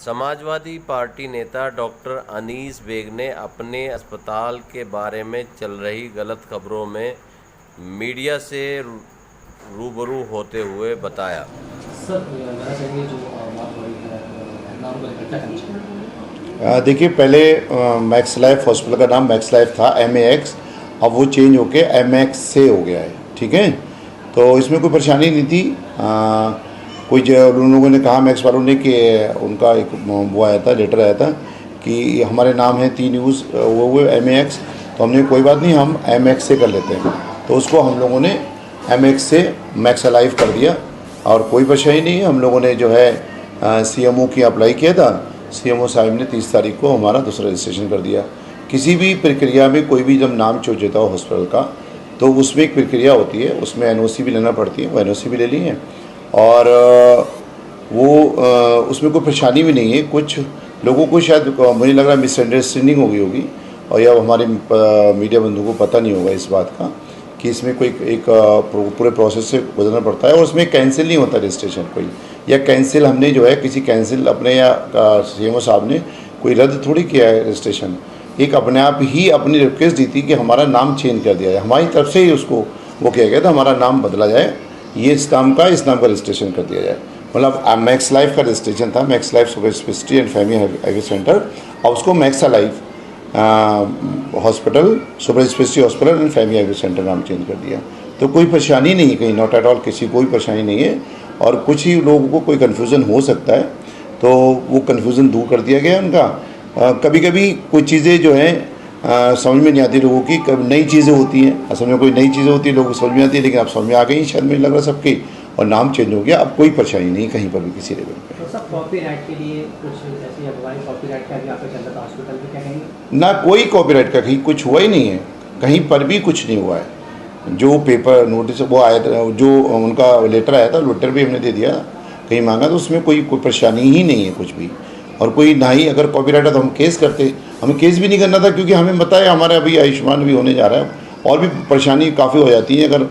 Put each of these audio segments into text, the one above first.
Samajwadi party नेता doctor Anees bag ने अपने अस्पताल के बारे में चल रही गलत खबरों में मीडिया से रूबरू होते हुए बताया। देखिए, पहले मैक्स लाइफ हॉस्पिटल का नाम मैक्स लाइफ था, MAX, अब वो चेंज होके MX से हो गया है। ठीक है, तो इसमें कोई परेशानी नहीं थी। कोई उन लोगों ने कहा, मैक्स वालों ने, कि उनका एक वो आया था, लेटर आया था कि हमारे नाम है 3 यूज़ वो MAX, तो हमने कोई बात नहीं, हम MX से कर लेते हैं। तो उसको हम लोगों ने MX से मैक्स लाइफ कर दिया और कोई परेशानी नहीं है। हम लोगों ने जो है CMO की अप्लाई किया था, CMO साहब ने 30 तारीख को हमारा दूसरा रजिस्ट्रेशन कर दिया। किसी भी प्रक्रिया में कोई भी जब नाम चेंज होता हो हॉस्पिटल का, तो उसमें एक प्रक्रिया होती है, उसमें NOC भी लेना पड़ती है, वो NOC भी ले ली है और उसमें कोई परेशानी भी नहीं है। कुछ लोगों को शायद मुझे लग रहा है मिसअंडरस्टैंडिंग हो गई होगी और या हमारे मीडिया बंधुओं को पता नहीं होगा इस बात का कि इसमें कोई एक पूरे प्रोसेस से गुजरना पड़ता है और उसमें कैंसिल नहीं होता रजिस्ट्रेशन कोई, या कैंसिल हमने जो है किसी कैंसिल अपने या CMO साहब ने कोई रद्द थोड़ी किया है रजिस्ट्रेशन। एक अपने आप ही अपनी रिक्वेस्ट दी थी कि हमारा नाम चेंज कर दिया जाए, हमारी तरफ से ही उसको वो किया गया था, हमारा नाम बदला जाए, ये इस नाम का रजिस्ट्रेशन कर दिया जाए। मतलब मैक्स लाइफ का रजिस्ट्रेशन था, Max Life super speciality and family health centre, और उसको Max life hospital, super speciality hospital and family health centre नाम चेंज कर दिया। तो कोई परेशानी नहीं है कहीं, नॉट एट ऑल, किसी कोई परेशानी नहीं है। और कुछ ही लोगों को कोई कन्फ्यूज़न हो सकता है, तो वो कन्फ्यूज़न दूर कर दिया गया उनका। कभी कभी कुछ चीज़ें जो हैं समझ में नहीं आती लोगों की, कभी नई चीज़ें होती हैं, असल में कोई नई चीज़ें होती है लोगों को समझ में आती है, लेकिन अब समझ में आ गई शायद, मुझे लग रहा है सबकी, और नाम चेंज हो गया। अब कोई परेशानी नहीं कहीं पर भी किसी लेवल पे। तो सब कॉपीराइट के लिए कुछ ऐसी अफवाहें कॉपीराइट का भी यहाँ पे चल रहा था हॉस्पिटल में, क्या कहेंगे? ना, कोई कॉपीराइट का कहीं कुछ हुआ ही नहीं है, कहीं पर भी कुछ नहीं हुआ है। जो पेपर नोटिस वो आया था, जो उनका लेटर आया था, लेटर भी हमने दे दिया, कहीं मांगा, तो उसमें कोई परेशानी ही नहीं है कुछ भी। और कोई ना ही अगर कॉपीराइट है तो हम केस करते, हमें केस भी नहीं करना था, क्योंकि हमें बताया हमारा अभी आयुष्मान भी होने जा रहा है और भी परेशानी काफ़ी हो जाती है अगर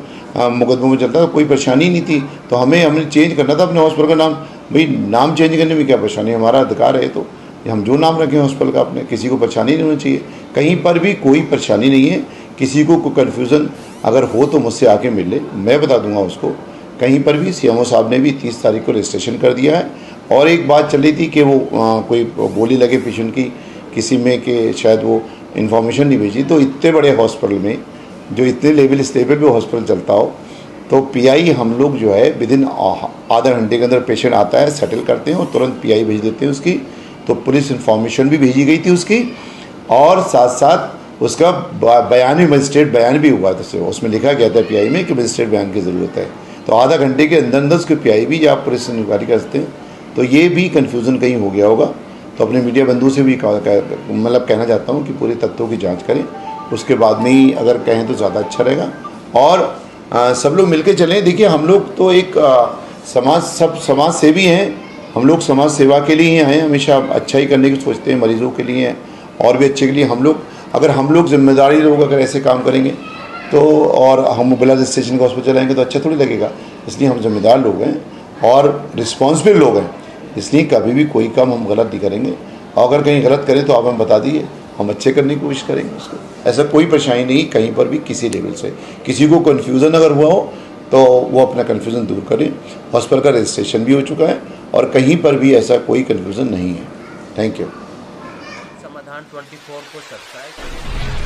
मुकदमों में चलता है, कोई परेशानी नहीं थी। तो हमने चेंज करना था अपने हॉस्पिटल का नाम। भाई, नाम चेंज करने में क्या परेशानी, हमारा अधिकार है, तो हम जो नाम रखें हॉस्पिटल का अपने, किसी को परेशानी नहीं होनी चाहिए। कहीं पर भी कोई परेशानी नहीं है, किसी को कोई कन्फ्यूज़न अगर हो तो मुझसे आके मिल ले, मैं बता दूंगा उसको। कहीं पर भी CMO साहब ने भी 30 तारीख को रजिस्ट्रेशन कर दिया है। और एक बात चल रही थी कि वो कोई बोली लगे पेशेंट की किसी में कि शायद वो इन्फॉर्मेशन नहीं भेजी, तो इतने बड़े हॉस्पिटल में, जो इतने लेवल स्टेबल पे हॉस्पिटल चलता हो, तो PI हम लोग जो है विदिन आधा घंटे के अंदर पेशेंट आता है, सेटल करते हैं और तुरंत PI भेज देते हैं उसकी। तो पुलिस इन्फॉर्मेशन भी भेजी गई थी उसकी, और साथ साथ उसका बयान भी, मजिस्ट्रेट बयान भी हुआ था, उसमें लिखा गया था PI में कि मजिस्ट्रेट बयान की ज़रूरत है। तो आधा घंटे के अंदर अंदर उसके PI भी जब पुलिस इंक्वायरी करते हैं, तो ये भी कन्फ्यूज़न कहीं हो गया होगा। तो अपने मीडिया बंधु से भी मतलब कहना चाहता हूँ कि पूरे तथ्यों की जाँच करें, उसके बाद में ही अगर कहें तो ज़्यादा अच्छा रहेगा। और सब लोग मिलके चलें। देखिए, हम लोग तो एक समाज सेवी हैं, हम लोग समाज सेवा के लिए ही हैं, हमेशा अच्छा ही करने की सोचते हैं, मरीजों के लिए और भी अच्छे के लिए। हम लोग जिम्मेदारी लोग अगर ऐसे काम करेंगे तो, और हम बिला रजिस्ट्रेशन का हॉस्पिटल चलाएंगे तो अच्छा थोड़ी लगेगा। इसलिए हम जिम्मेदार लोग हैं और रिस्पॉन्सिबल लोग हैं, इसलिए कभी भी कोई काम हम गलत नहीं करेंगे। और अगर कहीं गलत करें तो आप हमें बता दीजिए, हम अच्छे करने की कोशिश करेंगे उसको। ऐसा कोई परेशानी नहीं कहीं पर भी किसी लेवल से। किसी को कन्फ्यूज़न अगर हुआ हो तो वो अपना कन्फ्यूज़न दूर करें। हॉस्पिटल का रजिस्ट्रेशन भी हो चुका है और कहीं पर भी ऐसा कोई कन्फ्यूज़न नहीं है। Thank you. समाधान 24 को सब्सक्राइब करें।